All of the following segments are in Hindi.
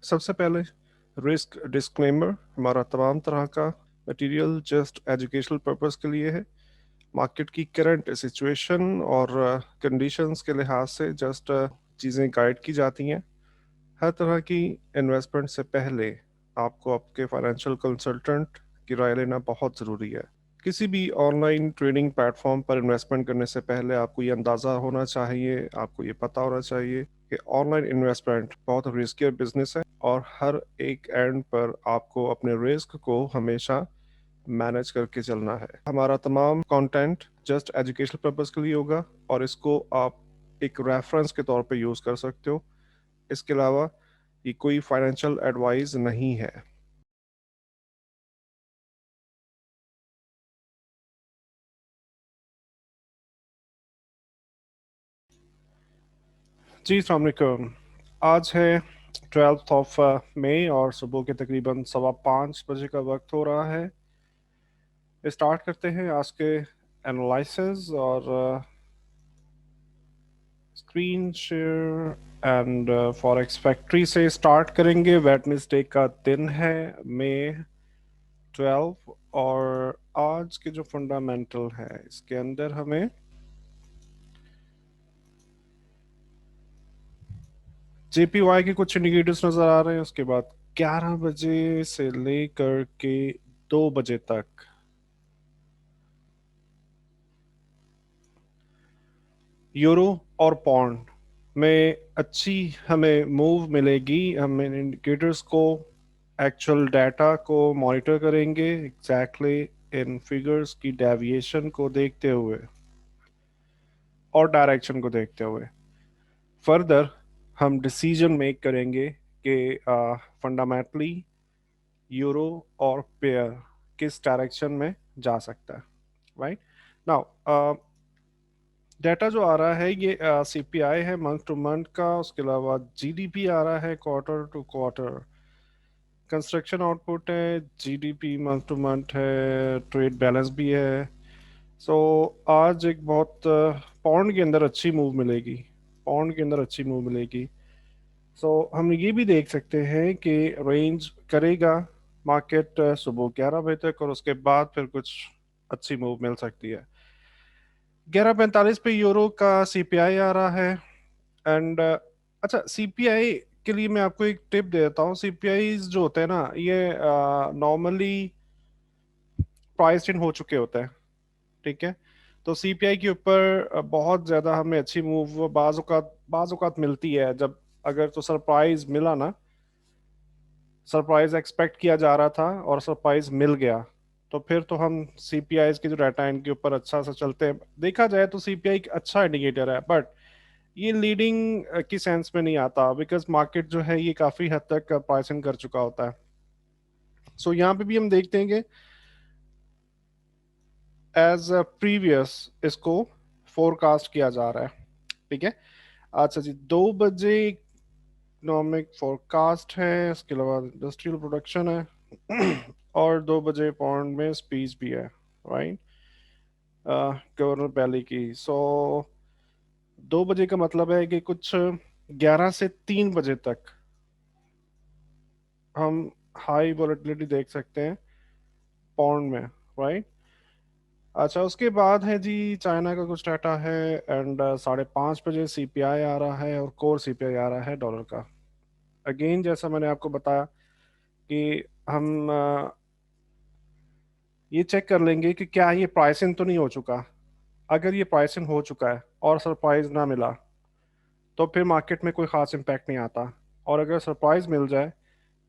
सबसे पहले रिस्क डिस्क्लेमर। हमारा तमाम तरह का मटेरियल जस्ट एजुकेशनल पर्पस के लिए है। मार्केट की करंट सिचुएशन और कंडीशंस के लिहाज से जस्ट चीज़ें गाइड की जाती हैं। हर तरह की इन्वेस्टमेंट से पहले आपको आपके फाइनेंशियल कंसल्टेंट की राय लेना बहुत ज़रूरी है। किसी भी ऑनलाइन ट्रेडिंग प्लेटफॉर्म पर इन्वेस्टमेंट करने से पहले आपको ये अंदाज़ा होना चाहिए, आपको ये पता होना चाहिए कि ऑनलाइन इन्वेस्टमेंट बहुत रिस्की बिजनेस है और हर एक एंड पर आपको अपने रिस्क को हमेशा मैनेज करके चलना है। हमारा तमाम कंटेंट जस्ट एजुकेशनल पर्पस के लिए होगा और इसको आप एक रेफरेंस के तौर पे यूज़ कर सकते हो। इसके अलावा ये कोई फाइनेंशियल एडवाइस नहीं है। जी अस्सलाम वालेकुम। आज है 12 मई और सुबह के तकरीबन 5:15 बजे का वक्त हो रहा है। स्टार्ट करते हैं आज के एनालिसिस और screen share and forex factory से स्टार्ट करेंगे। वेडनेसडे का दिन है, मई 12। और आज के जो फंडामेंटल है इसके अंदर हमें जेपीवाई के कुछ इंडिकेटर्स नजर आ रहे हैं। उसके बाद 11 बजे से लेकर के 2 बजे तक यूरो और पौंड में अच्छी हमें मूव मिलेगी। हम इन इंडिकेटर्स को, एक्चुअल डाटा को मॉनिटर करेंगे एग्जैक्टली इन फिगर्स की डेविएशन को देखते हुए और डायरेक्शन को देखते हुए फर्दर हम डिसीजन मेक करेंगे कि फंडामेंटली यूरो और पेयर किस डायरेक्शन में जा सकता है। राइट नाउ डाटा जो आ रहा है ये सीपीआई है मंथ टू मंथ का। उसके अलावा जीडीपी आ रहा है quarter to quarter. Construction output है, जीडीपी मंथ टू मंथ है, ट्रेड बैलेंस भी है। सो आज एक बहुत पाउंड के अंदर अच्छी मूव मिलेगी। पाउंड के अंदर अच्छी मूव मिलेगी। सो हम ये भी देख सकते हैं कि रेंज करेगा मार्केट सुबह 11 बजे तक और उसके बाद फिर कुछ अच्छी मूव मिल सकती है। 11:45 पे यूरो का सीपीआई आ रहा है। एंड अच्छा, सीपीआई के लिए मैं आपको एक टिप दे देता हूँ। सीपीआई जो होते हैं ना, ये नॉर्मली प्राइस्ड इन हो चुके होते हैं। ठीक है, तो सीपीआई के ऊपर बहुत ज़्यादा हमें अच्छी मूव बाज़ औक़ात मिलती है जब, अगर तो सरप्राइज मिला ना, सरप्राइज एक्सपेक्ट किया जा रहा था और सरप्राइज मिल गया, तो फिर तो हम सीपीआई के जो डाटा है इनके ऊपर अच्छा सा चलते हैं। देखा जाए तो सीपीआई एक अच्छा इंडिकेटर है, बट ये लीडिंग की सेंस में नहीं आता बिकॉज मार्केट जो है ये काफ़ी हद तक प्राइसिंग कर चुका होता है। सो यहाँ पे भी हम देखते हैं कि एज प्रीवियस इसको फोरकास्ट किया जा रहा है। ठीक है, अच्छा जी, 2 बजे इकोनॉमिक फोरकास्ट है, इसके अलावा इंडस्ट्रियल प्रोडक्शन है और 2 बजे पौंड में स्पीच भी है। राइट, गवर्नर बैली की। सो 2 बजे का मतलब है कि कुछ 11 से 3 बजे तक हम हाई वोलेटिलिटी देख सकते हैं पौंड में। राइट, अच्छा, उसके बाद है जी चाइना का कुछ डाटा है। एंड 5:30 बजे सीपीआई आ रहा है और कोर सीपीआई आ रहा है डॉलर का। अगेन जैसा मैंने आपको बताया कि हम ये चेक कर लेंगे कि क्या ये प्राइसिंग तो नहीं हो चुका। अगर ये प्राइसिंग हो चुका है और सरप्राइज ना मिला तो फिर मार्केट में कोई ख़ास इम्पैक्ट नहीं आता। और अगर सरप्राइज मिल जाए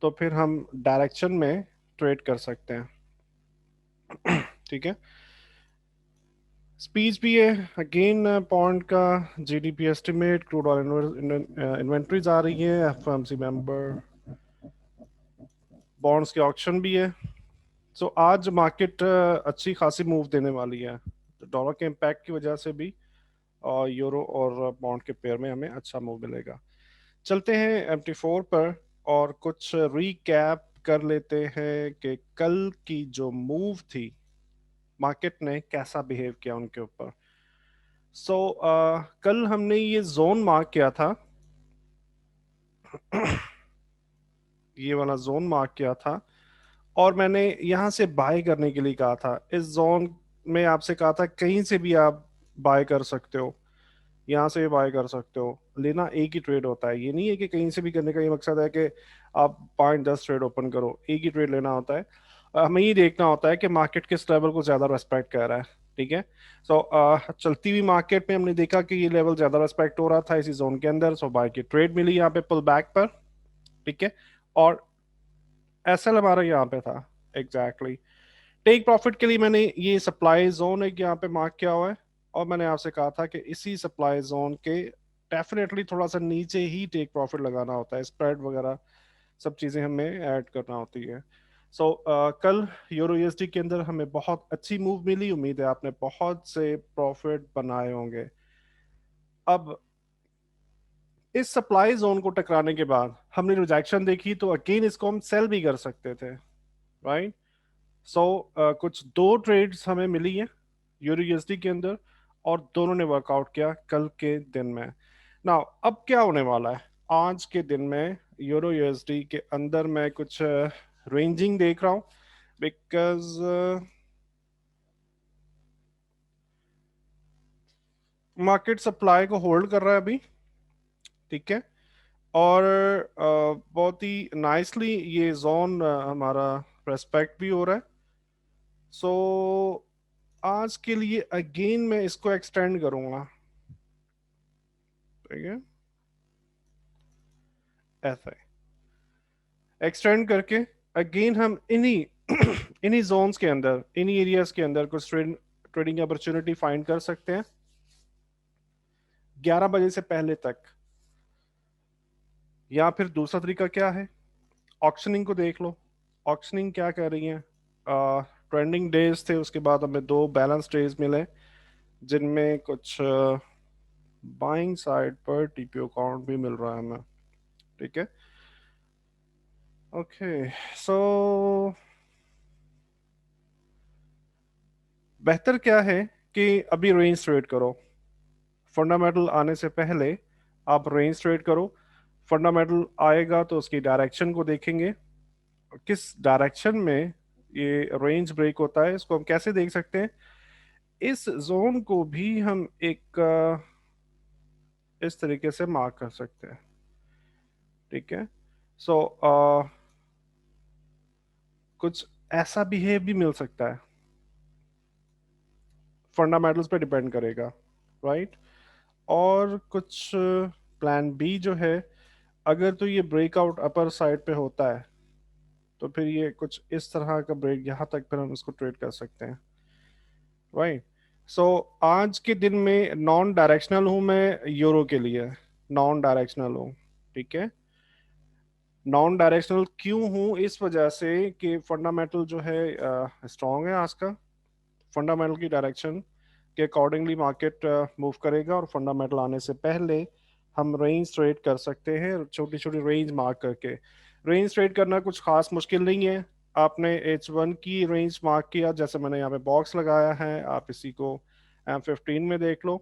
तो फिर हम डायरेक्शन में ट्रेड कर सकते हैं। ठीक है, स्पीच भी है अगेन पॉन्ड का, GDP estimate, crude oil inventories आ रही है, एफओएमसी मेंबर, बॉन्ड्स के ऑक्शन भी है। सो आज मार्केट अच्छी खासी मूव देने वाली है, तो डॉलर के इम्पैक्ट की वजह से भी और यूरो और बॉन्ड के पेयर में हमें अच्छा मूव मिलेगा। चलते हैं MT4 पर और कुछ रीकैप कर लेते हैं कि कल की जो मूव थी मार्केट ने कैसा बिहेव किया उनके ऊपर। कल हमने ये जोन मार्क किया था ये वाला जोन मार्क किया था, और मैंने यहाँ से बाय करने के लिए कहा था। इस जोन में आपसे कहा था कहीं से भी आप बाय कर सकते हो, यहाँ से भी बाय कर सकते हो। लेना एक ही ट्रेड होता है, ये नहीं है कि कहीं से भी करने का ये मकसद है कि आप 5-10 ट्रेड ओपन करो। एक ही ट्रेड लेना होता है। हमें ये देखना होता है कि मार्केट किस लेवल को ज्यादा रेस्पेक्ट कर रहा है। ठीक है। सो चलती हुई मार्केट में हमने देखा कि ये लेवल ज्यादा रेस्पेक्ट हो रहा था इसी जोन के अंदर, सो बाय की ट्रेड मिली यहाँ पे पुल बैक पर। ठीक है। और एसएल हमारा यहाँ पे था। Exactly exactly। टेक प्रॉफिट के लिए मैंने ये सप्लाई जोन एक यहाँ पे मार्क किया हुआ है, और मैंने आपसे कहा था कि इसी सप्लाई जोन के डेफिनेटली थोड़ा सा नीचे ही टेक प्रॉफिट लगाना होता है। स्प्रेड वगैरह सब चीज़ें हमें ऐड करना होती है। सो कल यूरो यूएसडी के अंदर हमें बहुत अच्छी मूव मिली। उम्मीद है आपने बहुत से प्रॉफिट बनाए होंगे। अब इस सप्लाई जोन को टकराने के बाद हमने रिजेक्शन देखी, तो अगेन इसको हम सेल भी कर सकते थे, राइट। सो कुछ दो ट्रेड्स हमें मिली है यूरो यूएसडी के अंदर, और दोनों ने वर्कआउट किया कल के दिन में। नाउ अब क्या होने वाला है आज के दिन में यूरो यूएसडी के अंदर? मैं कुछ रेंजिंग देख रहा हूँ, बिकॉज मार्केट सप्लाई को होल्ड कर रहा है अभी। ठीक है। और बहुत ही नाइसली ये जोन हमारा रेस्पेक्ट भी हो रहा है। सो आज के लिए अगेन मैं इसको एक्सटेंड करूंगा। ठीक है। ऐसा एक्सटेंड करके अगेन हम इन्हीं इन्हीं जोन्स के अंदर, इन्हीं एरियाज के अंदर कुछ ट्रेडिंग अपॉर्चुनिटी फाइंड कर सकते हैं 11 बजे से पहले तक। या फिर दूसरा तरीका क्या है, ऑक्शनिंग को देख लो। ऑक्शनिंग क्या कर रही है? ट्रेंडिंग डेज थे, उसके बाद हमें दो बैलेंस डेज मिले जिनमें कुछ बाइंग साइड पर टीपीओ काउंट भी मिल रहा है हमें। ठीक है। ओके। सो बेहतर क्या है कि अभी रेंज ट्रेड करो। फंडामेंटल आने से पहले आप रेंज ट्रेड करो। फंडामेंटल आएगा तो उसकी डायरेक्शन को देखेंगे, किस डायरेक्शन में ये रेंज ब्रेक होता है इसको हम कैसे देख सकते हैं। इस जोन को भी हम एक इस तरीके से मार्क कर सकते हैं। ठीक है। सो कुछ ऐसा बिहेव भी मिल सकता है, फंडामेंटल्स पे डिपेंड करेगा, राइट। और कुछ प्लान बी जो है, अगर तो ये ब्रेकआउट अपर साइड पे होता है तो फिर ये कुछ इस तरह का ब्रेक यहाँ तक फिर हम इसको ट्रेड कर सकते हैं, राइट। सो आज के दिन में नॉन डायरेक्शनल हूँ मैं यूरो के लिए, नॉन डायरेक्शनल हूँ। ठीक है। नॉन डायरेक्शनल क्यों हूँ? इस वजह से कि फंडामेंटल जो है स्ट्रांग है आज का। फंडामेंटल की डायरेक्शन के अकॉर्डिंगली मार्केट मूव करेगा, और फंडामेंटल आने से पहले हम रेंज ट्रेड कर सकते हैं छोटी छोटी रेंज मार्क करके। रेंज ट्रेड करना कुछ खास मुश्किल नहीं है। आपने H1 की रेंज मार्क किया, जैसे मैंने यहाँ पे बॉक्स लगाया है, आप इसी को M15 में देख लो।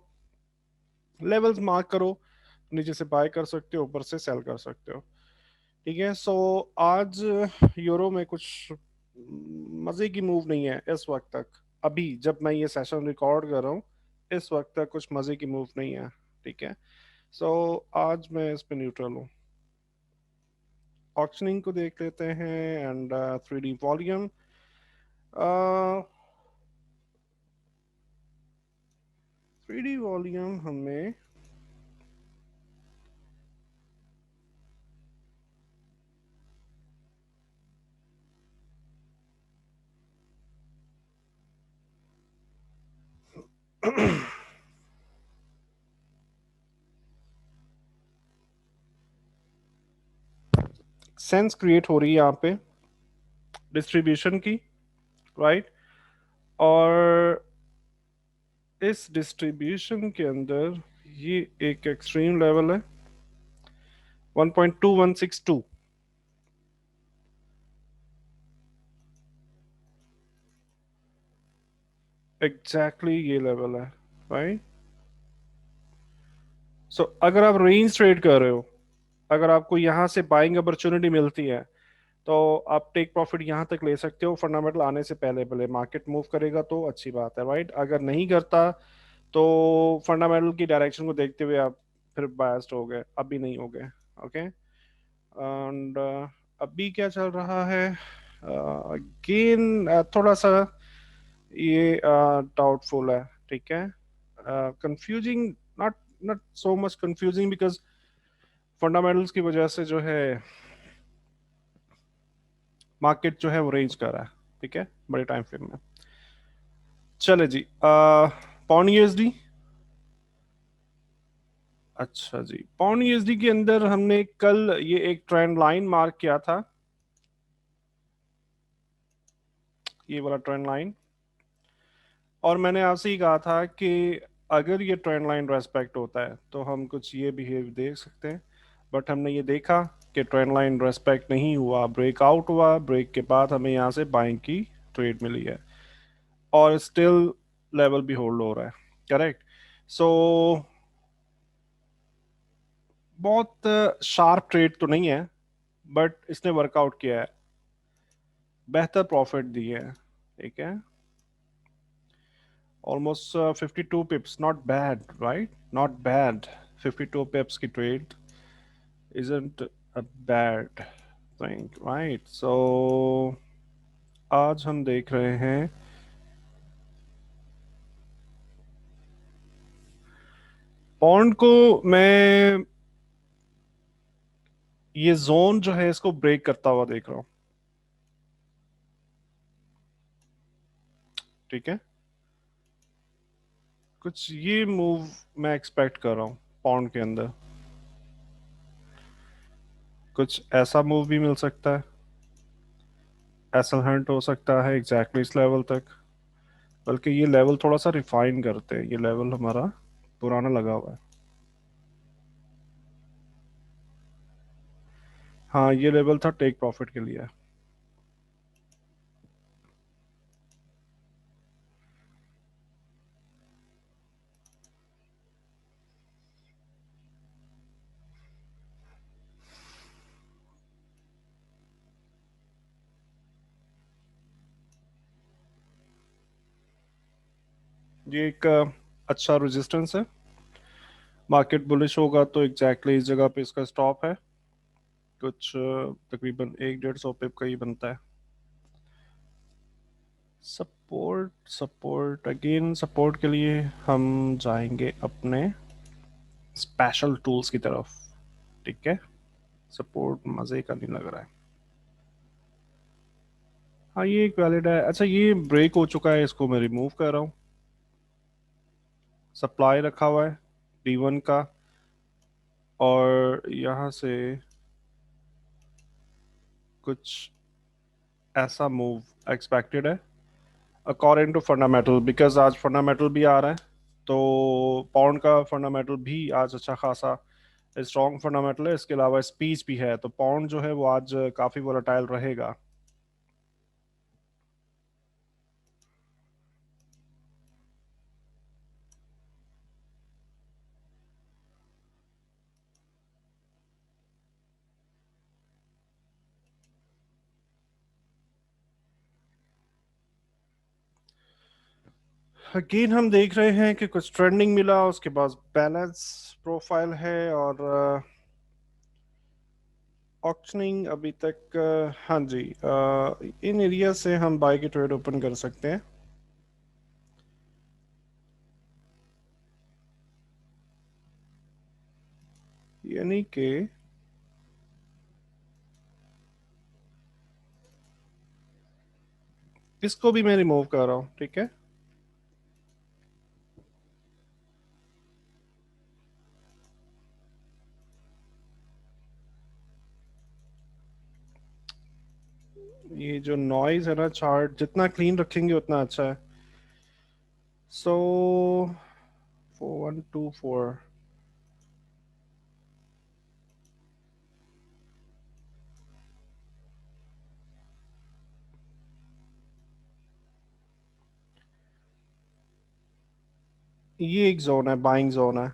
लेवल्स मार्क करो, नीचे से बाय कर सकते हो, ऊपर से सेल कर सकते हो। ठीक है। सो आज यूरो में कुछ मजे की मूव नहीं है इस वक्त तक। अभी जब मैं ये सेशन रिकॉर्ड कर रहा हूँ, इस वक्त तक कुछ मजे की मूव नहीं है। ठीक है। सो आज मैं इस पे न्यूट्रल हूँ। ऑक्शनिंग को देख लेते हैं, and 3D volume. 3D volume हमें सेंस क्रिएट हो रही है यहाँ पे डिस्ट्रीब्यूशन की, राइट। और इस डिस्ट्रीब्यूशन के अंदर ये एक एक्सट्रीम लेवल है 1.2162। एग्जैक्टली ये लेवल है, राइट। सो अगर आप रेंज ट्रेड कर रहे हो, अगर आपको यहां से बाइंग अपॉर्चुनिटी मिलती है, तो आप टेक प्रॉफिट यहाँ तक ले सकते हो फंडामेंटल आने से पहले पहले। मार्केट मूव करेगा तो अच्छी बात है, राइट। अगर नहीं करता तो फंडामेंटल की डायरेक्शन को देखते हुए आप फिर बायस्ड हो गए, अभी नहीं हो गए। ओके। एंड अभी क्या चल रहा है? अगेन थोड़ा सा ये डाउटफुल है, ठीक है। Confusing, not not so much confusing, because fundamentals की वजह से जो है मार्केट जो है वो रेंज कर रहा है, ठीक है, बड़े टाइम फ्रेम में। चले जी, पौन यूएसडी। अच्छा जी, पौन यूएसडी के अंदर हमने कल ये एक ट्रेंड लाइन मार्क किया था, ये वाला ट्रेंड लाइन। और मैंने आपसे ही कहा था कि अगर ये ट्रेंड लाइन रेस्पेक्ट होता है तो हम कुछ ये बिहेव देख सकते हैं। बट हमने ये देखा कि ट्रेंड लाइन रेस्पेक्ट नहीं हुआ, ब्रेकआउट हुआ, ब्रेक के बाद हमें यहाँ से बाइंग की ट्रेड मिली है, और स्टिल लेवल भी होल्ड हो रहा है, करेक्ट। सो बहुत शार्प ट्रेड तो नहीं है, बट इसने वर्कआउट किया है, बेहतर प्रॉफिट दिए है, ठीक है। Almost 52 पिप्स, not bad, right, not bad. 52 पिप्स की trade isn't a bad thing, right? So आज हम देख रहे हैं पॉन्ड को। मैं ये जोन जो है इसको ब्रेक करता हुआ देख रहा हूँ, ठीक है। कुछ ये मूव मैं एक्सपेक्ट कर रहा हूँ पॉन्ड के अंदर। कुछ ऐसा मूव भी मिल सकता है, एसल हंट हो सकता है एग्जैक्टली इस लेवल तक। बल्कि ये लेवल थोड़ा सा रिफाइन करते हैं, ये लेवल हमारा पुराना लगा हुआ है। हाँ, ये लेवल था टेक प्रॉफिट के लिए। ये एक अच्छा रेजिस्टेंस है। मार्केट बुलिश होगा तो एग्जैक्टली इस जगह पे इसका स्टॉप है। कुछ तकरीबन 1-150 पिप का ही बनता है। सपोर्ट, सपोर्ट अगेन, सपोर्ट के लिए हम जाएंगे अपने स्पेशल टूल्स की तरफ, ठीक है। सपोर्ट मजे का नहीं लग रहा है। हाँ, ये एक वैलिड है। अच्छा, ये ब्रेक हो चुका है, इसको मैं रिमूव कर रहा हूँ। सप्लाई रखा हुआ है D1 का, और यहाँ से कुछ ऐसा मूव एक्सपेक्टेड है अकॉर्डिंग टू फंडामेंटल, बिकॉज आज फंडामेंटल भी आ रहा है। तो पाउंड का फंडामेंटल भी आज अच्छा खासा स्ट्रॉन्ग फंडामेंटल है, इसके अलावा स्पीच भी है, तो पाउंड जो है वो आज काफ़ी वोलेटाइल रहेगा। अगेन हम देख रहे हैं कि कुछ ट्रेंडिंग मिला, उसके बाद बैलेंस प्रोफाइल है, और ऑक्शनिंग अभी तक हाँ जी, इन एरिया से हम बाय की ट्रेड ओपन कर सकते हैं। यानी कि इसको भी मैं रिमूव कर रहा हूँ, ठीक है। ये जो नॉइज है ना, चार्ट जितना क्लीन रखेंगे उतना अच्छा है। सो 4124, ये एक जोन है, बाइंग जोन है।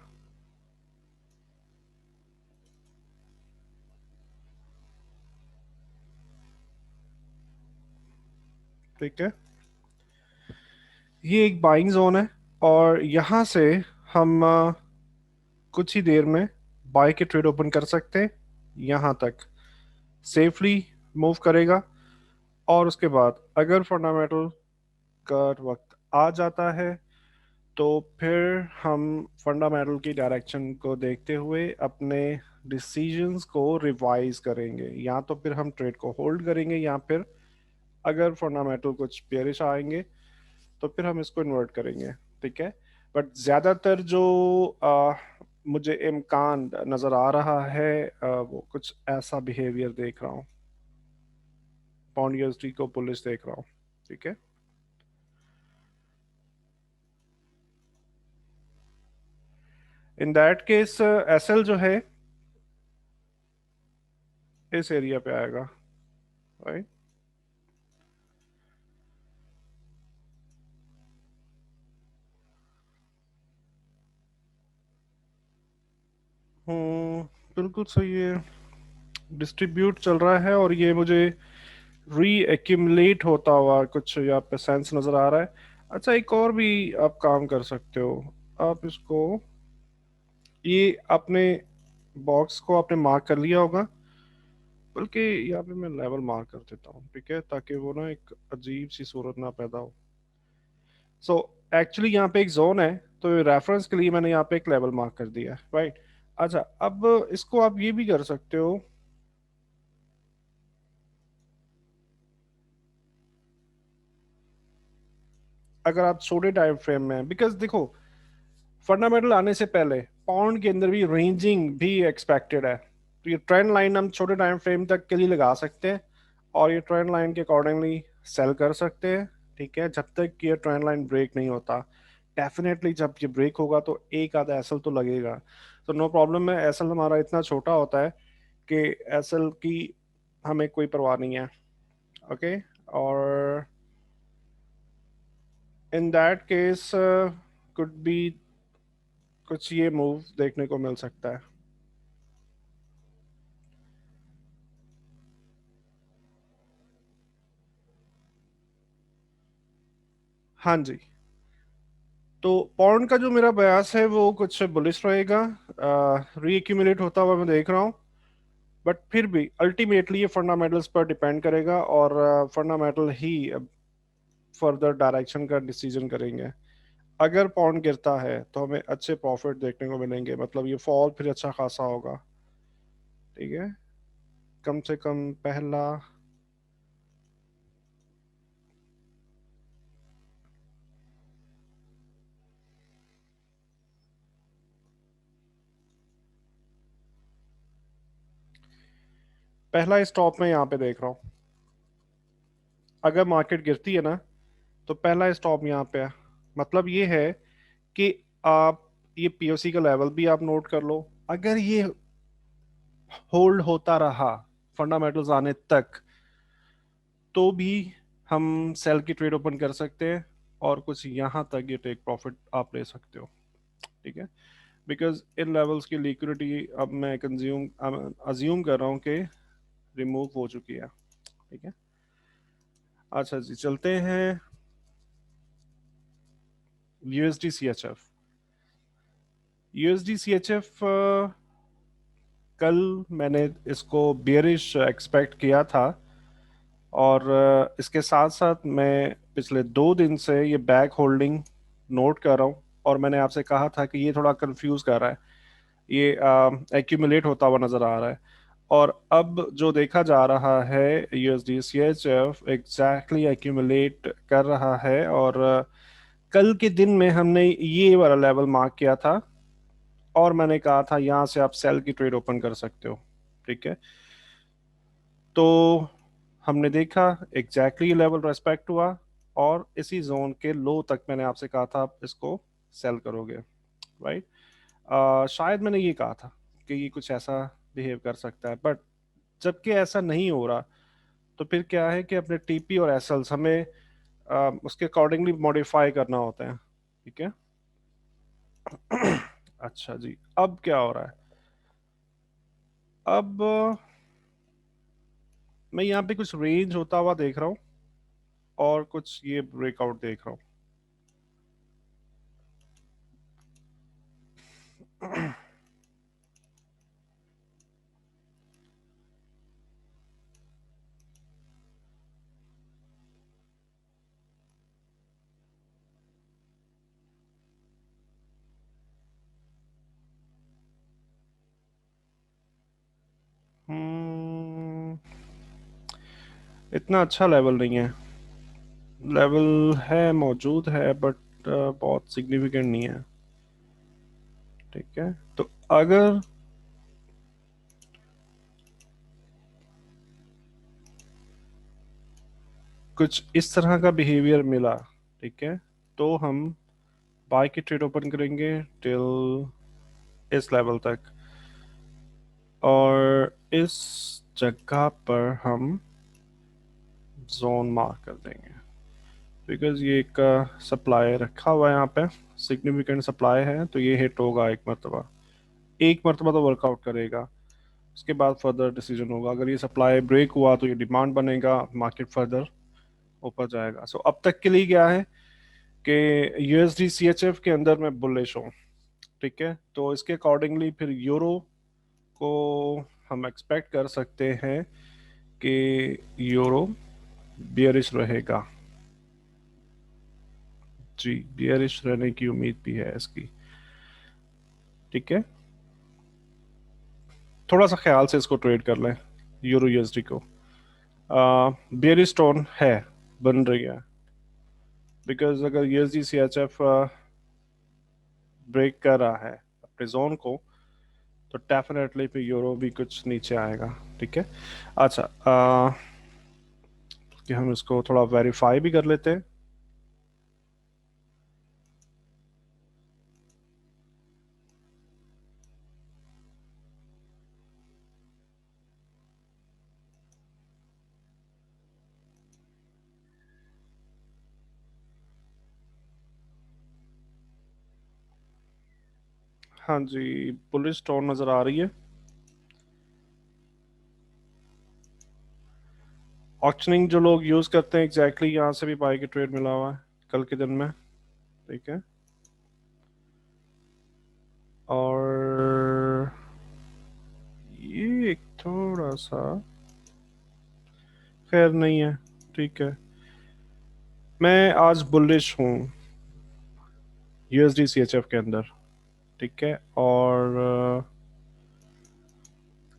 ठीक है, ये एक बाइंग जोन है, और यहाँ से हम कुछ ही देर में बाय के ट्रेड ओपन कर सकते हैं। यहाँ तक सेफली मूव करेगा, और उसके बाद अगर फंडामेंटल का वक्त आ जाता है तो फिर हम फंडामेंटल की डायरेक्शन को देखते हुए अपने डिसीजंस को रिवाइज करेंगे, या तो फिर हम ट्रेड को होल्ड करेंगे, या फिर अगर फंडामेंटल कुछ बेरिश आएंगे तो फिर हम इसको इन्वर्ट करेंगे। ठीक है, बट ज्यादातर जो मुझे इम्कान नजर आ रहा है, वो कुछ ऐसा बिहेवियर देख रहा हूँ, पाउंड यूएसडी को बुलिश देख रहा हूँ। ठीक है, इन दैट केस एसएल जो है इस एरिया पे आएगा, राइट। हम्म, बिल्कुल सही है, डिस्ट्रीब्यूट चल रहा है, और ये मुझे री एक्यूमुलेट होता हुआ कुछ यहाँ पे सेंस नजर आ रहा है। अच्छा, एक और भी आप काम कर सकते हो, आप इसको, ये अपने बॉक्स को आपने मार्क कर लिया होगा, बल्कि यहाँ पे मैं लेवल मार्क कर देता हूँ, ठीक है, ताकि वो ना एक अजीब सी सूरत ना पैदा हो। सो एक्चुअली यहाँ पे एक जोन है, तो रेफरेंस के लिए मैंने यहाँ पे एक लेवल मार्क कर दिया है, राइट। अच्छा, अब इसको आप ये भी कर सकते हो, अगर आप छोटे टाइम फ्रेम में, बिकॉज देखो, फंडामेंटल आने से पहले पाउंड के अंदर भी रेंजिंग भी एक्सपेक्टेड है, तो ये ट्रेंड लाइन हम छोटे टाइम फ्रेम तक के लिए लगा सकते हैं, और ये ट्रेंड लाइन के अकॉर्डिंगली सेल कर सकते हैं। ठीक है, जब तक ये ट्रेंड लाइन ब्रेक नहीं होता। डेफिनेटली जब ये ब्रेक होगा तो एक आधा एसएल तो लगेगा, तो नो प्रॉब्लम है, एसएल हमारा इतना छोटा होता है कि एसएल की हमें कोई परवाह नहीं है। ओके, और in that case could be कुछ ये मूव देखने को मिल सकता है। हाँ जी, तो पॉन्ड का जो मेरा बयास है वो कुछ बुलिश रहेगा, रीएक्यूमुलेट होता हुआ मैं देख रहा हूँ, बट फिर भी अल्टीमेटली ये फंडामेंटल्स पर डिपेंड करेगा, और फंडामेंटल ही फर्दर डायरेक्शन का डिसीजन करेंगे। अगर पॉन्ड गिरता है तो हमें अच्छे प्रॉफिट देखने को मिलेंगे, मतलब ये फॉल फिर अच्छा खासा होगा। ठीक है, कम से कम पहला स्टॉप मैं यहाँ पे देख रहा हूँ। अगर मार्केट गिरती है ना, तो पहला स्टॉप यहाँ पे है, मतलब ये है कि आप ये पीओसी का लेवल भी आप नोट कर लो। अगर ये होल्ड होता रहा फंडामेंटल्स आने तक, तो भी हम सेल की ट्रेड ओपन कर सकते हैं, और कुछ यहाँ तक ये टेक प्रॉफिट आप ले सकते हो। ठीक है, बिकॉज इन लेवल्स की लिक्विडिटी अब मैं कंज्यूम अज्यूम कर रहा हूँ कि रिमूव हो चुकी है। ठीक है, अच्छा जी, चलते हैं USD C H F. USD C H F कल मैंने इसको बियरिश एक्सपेक्ट किया था, और इसके साथ साथ मैं पिछले 2 दिन से ये बैक होल्डिंग नोट कर रहा हूँ, और मैंने आपसे कहा था कि ये थोड़ा कंफ्यूज कर रहा है, ये एक्यूमुलेट होता हुआ नजर आ रहा है, और अब जो देखा जा रहा है USD C H F exactly accumulate कर रहा है, और कल के दिन में हमने ये वाला लेवल मार्क किया था, और मैंने कहा था यहाँ से आप सेल की ट्रेड ओपन कर सकते हो। ठीक है, तो हमने देखा एग्जैक्टली लेवल रेस्पेक्ट हुआ, और इसी जोन के लो तक मैंने आपसे कहा था आप इसको सेल करोगे, राइट। शायद मैंने ये कहा था कि ये कुछ ऐसा बिहेव कर सकता है, बट जबकि ऐसा नहीं हो रहा, तो फिर क्या है कि अपने टीपी और एसएल्स हमें उसके अकॉर्डिंगली मॉडिफाई करना होता है। ठीक है, अच्छा जी, अब क्या हो रहा है? अब मैं यहाँ पे कुछ रेंज होता हुआ देख रहा हूँ, और कुछ ये ब्रेकआउट देख रहा हूँ। इतना अच्छा लेवल नहीं है। लेवल है, मौजूद है, बट बहुत सिग्निफिकेंट नहीं है। ठीक है, तो अगर कुछ इस तरह का बिहेवियर मिला, ठीक है, तो हम बाय की ट्रेड ओपन करेंगे टिल इस लेवल तक, और इस जगह पर हम जोन मार्क कर देंगे, बिकॉज ये एक सप्लाई रखा हुआ है यहाँ पे, सिग्निफिकेंट सप्लाई है, तो ये हिट होगा एक मरतबा तो वर्कआउट करेगा। उसके बाद फर्दर डिसीजन होगा, अगर ये सप्लाई ब्रेक हुआ तो ये डिमांड बनेगा, मार्केट फर्दर ऊपर जाएगा। सो अब तक के लिए क्या है कि यूएसडी सीएचएफ के अंदर मैं बुलिश हूँ। ठीक है, तो इसके अकॉर्डिंगली फिर यूरो को हम एक्सपेक्ट कर सकते हैं कि यूरो बियरिश रहेगा। जी, बियरिश रहने की उम्मीद भी है इसकी। ठीक है, थोड़ा सा ख्याल से इसको ट्रेड कर लें यूरो यूएसडी को। बियरिश टोन है, बन रही है, बिकॉज अगर यूएसडी सीएचएफ ब्रेक कर रहा है अपने जोन को, तो डेफिनेटली फिर यूरो भी कुछ नीचे आएगा। ठीक है, अच्छा, कि हम इसको थोड़ा वेरीफाई भी कर लेते हैं। हाँ जी, बुलिश टोन नज़र आ रही है। ऑक्शनिंग जो लोग यूज़ करते हैं, एग्जैक्टली यहाँ से भी बाई की ट्रेड मिला हुआ है कल के दिन में। ठीक है, और ये एक थोड़ा सा खैर नहीं है। ठीक है, मैं आज बुलिश हूँ यूएसडी सीएचएफ के अंदर। ठीक है, और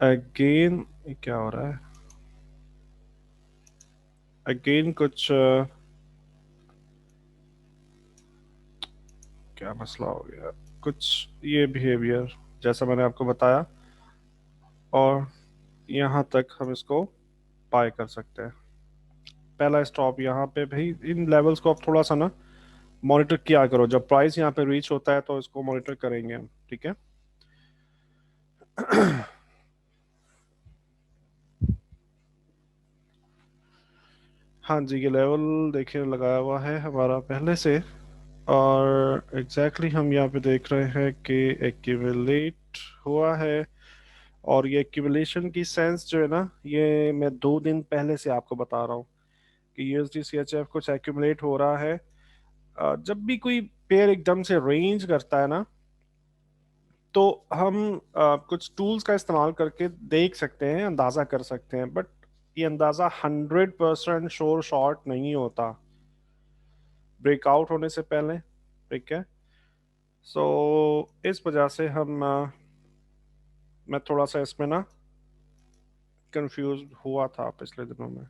अगेन क्या हो रहा है, अगेन कुछ क्या मसला हो गया, कुछ ये बिहेवियर जैसा मैंने आपको बताया, और यहाँ तक हम इसको बाय कर सकते हैं। पहला स्टॉप यहाँ पे, भाई इन लेवल्स को आप थोड़ा सा ना मॉनिटर किया करो, जब प्राइस यहाँ पे रीच होता है तो इसको मॉनिटर करेंगे हम। ठीक है, हाँ जी, ये लेवल देखिए लगाया हुआ है हमारा पहले से, और एग्जैक्टली हम यहाँ पे देख रहे हैं कि एक्यूमुलेट हुआ है। और ये एक्यूमुलेशन की सेंस जो है ना, ये मैं 2 दिन पहले से आपको बता रहा हूँ कि यूएसडी सीएचएफ कुछ एक्यूमुलेट हो रहा है। जब भी कोई पेयर एकदम से रेंज करता है ना, तो हम कुछ टूल्स का इस्तेमाल करके देख सकते हैं, अंदाजा कर सकते हैं, बट ये अंदाजा 100% श्योर शॉट नहीं होता ब्रेकआउट होने से पहले। ठीक है, सो इस वजह से मैं थोड़ा सा इसमें ना कंफ्यूज हुआ था पिछले दिनों में।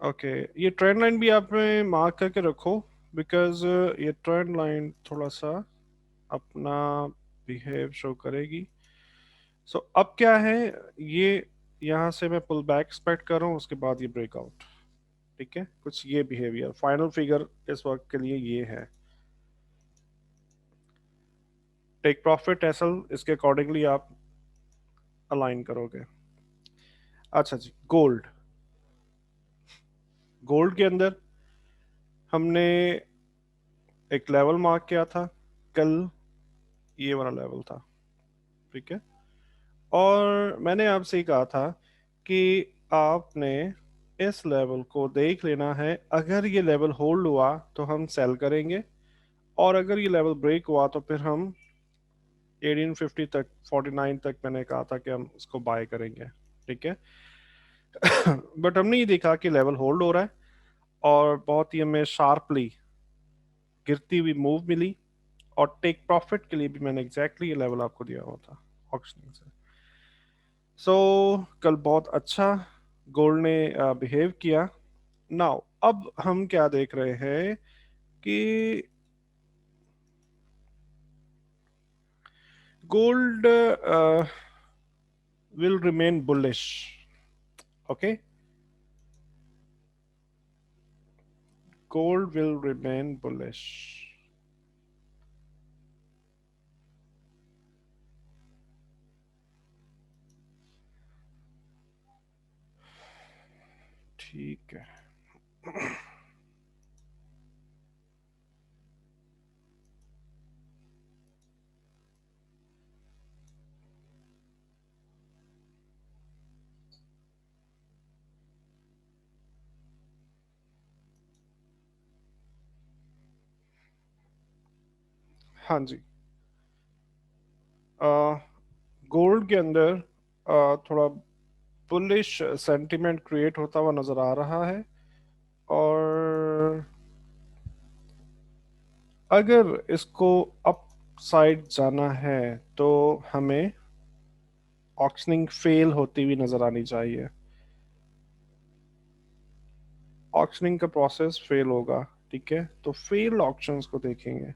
ओके, ये ट्रेंड लाइन भी आपने मार्क करके रखो, बिकॉज ये ट्रेंड लाइन थोड़ा सा अपना बिहेव शो करेगी। सो अब क्या है, ये यहाँ से मैं पुल बैक एक्सपेक्ट कर रहा हूँ, उसके बाद ये ब्रेकआउट। ठीक है, कुछ ये बिहेवियर फाइनल फिगर इस वक्त के लिए ये है। टेक प्रॉफिट एसएल इसके अकॉर्डिंगली आप अलाइन करोगे। अच्छा जी, गोल्ड। गोल्ड के अंदर हमने एक लेवल मार्क किया था कल ये वाला लेवल था, ठीक है। और मैंने आपसे ही कहा था कि आपने इस लेवल को देख लेना है, अगर ये लेवल होल्ड हुआ तो हम सेल करेंगे, और अगर ये लेवल ब्रेक हुआ तो फिर हम 1850 तक, 49 तक मैंने कहा था कि हम इसको बाय करेंगे, ठीक है। बट हमने ये देखा कि लेवल होल्ड हो रहा है, और बहुत ही हमें शार्पली गिरती हुई मूव मिली, और टेक प्रॉफिट के लिए भी मैंने एग्जैक्टली ये लेवल आपको दिया हुआ था ऑक्शनिंग से। सो कल बहुत अच्छा गोल्ड ने बिहेव किया। नाउ अब हम क्या देख रहे हैं कि gold will remain bullish, okay, gold will remain bullish. ठीक है। हाँ जी, गोल्ड के अंदर थोड़ा बुलिश सेंटिमेंट क्रिएट होता हुआ नजर आ रहा है, और अगर इसको अप साइड जाना है तो हमें ऑक्शनिंग फेल होती हुई नजर आनी चाहिए। ऑक्शनिंग का प्रोसेस फेल होगा, ठीक है, तो फेल ऑक्शंस को देखेंगे।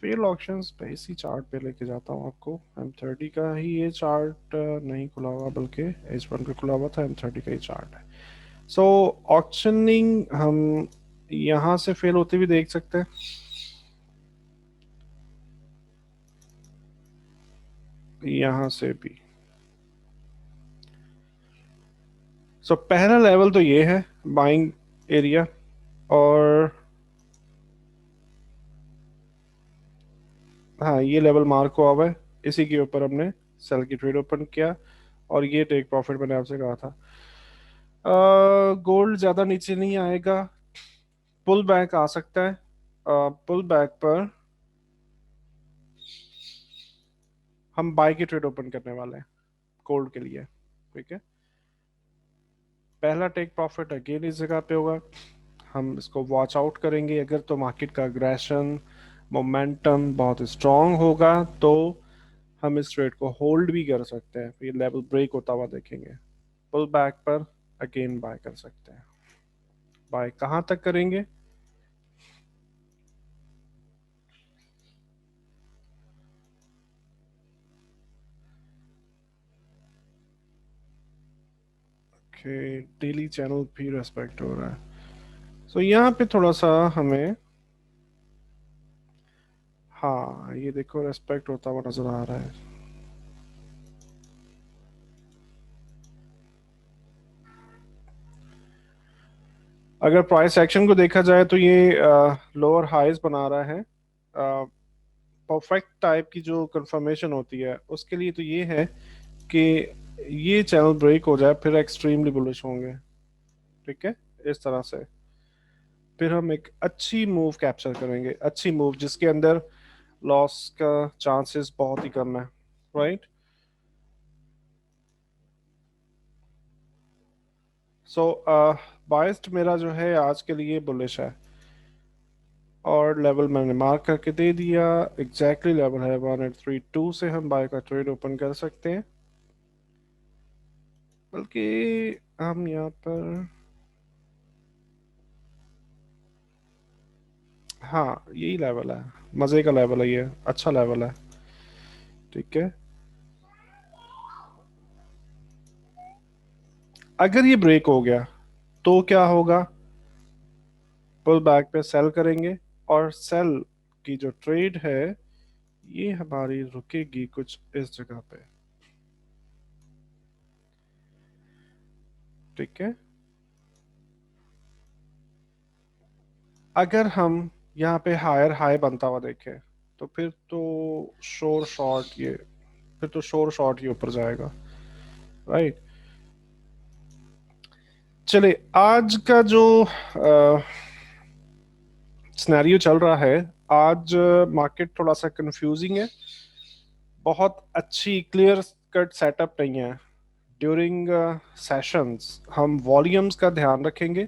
फेल ऑप्शंस पे इसी चार्ट पे लेके जाता हूँ आपको। M30 का ही ये चार्ट नहीं खुला हुआ, बल्कि H1 पे खुला हुआ था, M30 का ही चार्ट है। सो ऑक्शनिंग हम यहाँ से फेल होते हुए देख सकते हैं, यहाँ से भी। सो पहला लेवल तो ये है बाइंग एरिया, और हाँ ये लेवल मार्क हुआ हुआ है, इसी के ऊपर हमने सेल की ट्रेड ओपन किया, और ये टेक प्रॉफिट मैंने आपसे कहा था। गोल्ड ज्यादा नीचे नहीं आएगा, पुल बैक आ सकता है। पुल बैक पर हम बाय की ट्रेड ओपन करने वाले हैं गोल्ड के लिए, ठीक है। पहला टेक प्रॉफिट अगेन इस जगह पे होगा, हम इसको वॉच आउट करेंगे। अगर तो मार्केट का अग्रेशन मोमेंटम बहुत स्ट्रांग होगा तो हम इस ट्रेड को होल्ड भी कर सकते हैं, ये लेवल ब्रेक होता हुआ देखेंगे। पुल बैक पर अगेन बाय कर सकते हैं। बाय कहाँ तक करेंगे? ओके, डेली चैनल भी रेस्पेक्ट हो रहा है। सो यहाँ पे थोड़ा सा हमें, हाँ ये देखो रेस्पेक्ट होता हुआ नजर आ रहा है। अगर प्राइस एक्शन को देखा जाए तो ये लोअर हाईज बना रहा है। परफेक्ट टाइप की जो कंफर्मेशन होती है उसके लिए तो ये है कि ये चैनल ब्रेक हो जाए, फिर एक्सट्रीमली बुलिश होंगे, ठीक है, इस तरह से। फिर हम एक अच्छी मूव कैप्चर करेंगे, अच्छी मूव जिसके अंदर लॉस का चांसेस बहुत ही कम है, राइट। सो बाइस्ड मेरा जो है आज के लिए बुलिश है, और लेवल मैंने मार्क करके दे दिया। एग्जैक्टली लेवल है 1832 से हम बाय का ट्रेड ओपन कर सकते हैं, बल्कि हम यहाँ पर, हाँ यही लेवल है, मजे का लेवल है, ये अच्छा लेवल है, ठीक है। अगर ये ब्रेक हो गया तो क्या होगा? पुल बैक पे सेल करेंगे, और सेल की जो ट्रेड है ये हमारी रुकेगी कुछ इस जगह पे, ठीक है। अगर हम यहाँ पे हायर हाई बनता हुआ देखें, तो फिर तो शोर शॉर्ट ये फिर तो शोर शॉर्ट ये ऊपर जाएगा, राइट। चले, आज का जो सिनेरियो चल रहा है, आज मार्केट थोड़ा सा कंफ्यूजिंग है, बहुत अच्छी क्लियर कट सेटअप नहीं है। ड्यूरिंग सेशंस हम वॉल्यूम्स का ध्यान रखेंगे,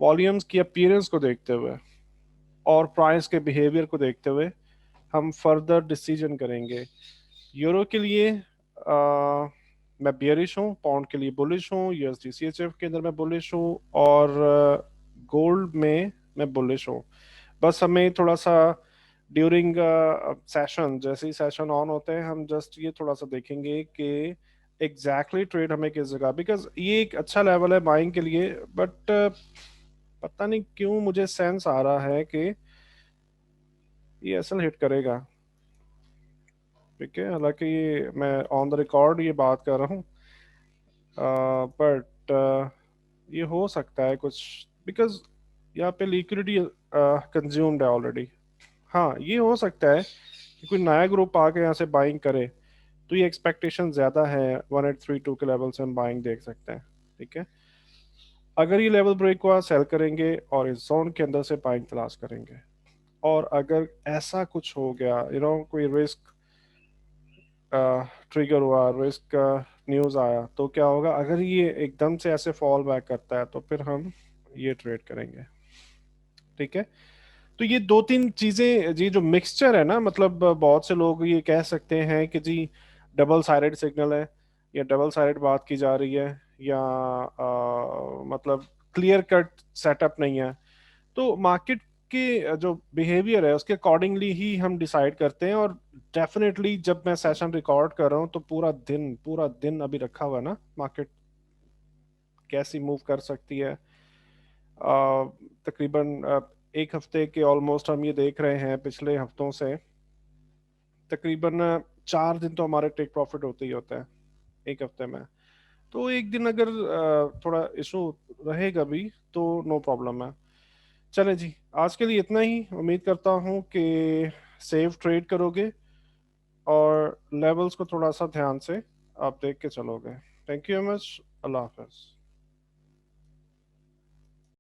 वॉल्यूम्स की अपीयरेंस को देखते हुए और प्राइस के बिहेवियर को देखते हुए हम फर्दर डिसीजन करेंगे। यूरो के लिए मैं बियरिश हूँ, पाउंड के लिए बुलिश हूँ, यूएसडी सीएचएफ के अंदर मैं बुलिश हूँ, और गोल्ड में मैं बुलिश हूँ। बस हमें थोड़ा सा ड्यूरिंग सेशन, जैसे ही सेशन ऑन होते हैं, हम जस्ट ये थोड़ा सा देखेंगे कि एग्जैक्टली ट्रेड हमें किस जगह, बिकॉज ये एक अच्छा लेवल है बाइंग के लिए, बट पता नहीं क्यों मुझे सेंस आ रहा है कि ये असल हिट करेगा। ठीक है, हालांकि ये मैं ऑन द रिकॉर्ड ये बात कर रहा हूँ, बट ये हो सकता है कुछ, बिकॉज यहाँ पे लिक्विडिटी कंज्यूम्ड है ऑलरेडी। हाँ, ये हो सकता है कि कोई नया ग्रुप आके यहाँ से बाइंग करे, तो ये एक्सपेक्टेशन ज़्यादा है, 1832 के लेवल से हम बाइंग देख सकते हैं। ठीक है, अगर ये लेवल ब्रेक हुआ सेल करेंगे और इस जोन के अंदर से बाइंग तलाश करेंगे। और अगर ऐसा कुछ हो गया, कोई रिस्क ट्रिगर हुआ, रिस्क का न्यूज़ आया, तो क्या होगा, अगर ये एकदम से ऐसे फॉल बैक करता है तो फिर हम ये ट्रेड करेंगे। ठीक है, तो ये दो तीन चीजें जी, जो मिक्सचर है ना, मतलब बहुत से लोग ये कह सकते हैं कि जी डबल साइडेड सिग्नल है, या डबल साइडेड बात की जा रही है, या मतलब क्लियर कट सेटअप नहीं है। तो मार्केट के जो बिहेवियर है उसके अकॉर्डिंगली ही हम डिसाइड करते हैं। और डेफिनेटली जब मैं सेशन रिकॉर्ड कर रहा हूँ तो पूरा दिन अभी रखा हुआ है ना, मार्केट कैसी मूव कर सकती है। तकरीबन एक हफ्ते के ऑलमोस्ट हम ये देख रहे हैं, पिछले हफ्तों से तकरीबन 4 दिन तो हमारे टेक प्रॉफिट होते ही होते हैं एक हफ्ते में। तो एक दिन अगर थोड़ा इशू रहेगा भी तो नो प्रॉब्लम है। चलें जी, आज के लिए इतना ही। उम्मीद करता हूँ कि सेफ ट्रेड करोगे और लेवल्स को थोड़ा सा ध्यान से आप देख के चलोगे। Thank you very much. Allah Hafiz.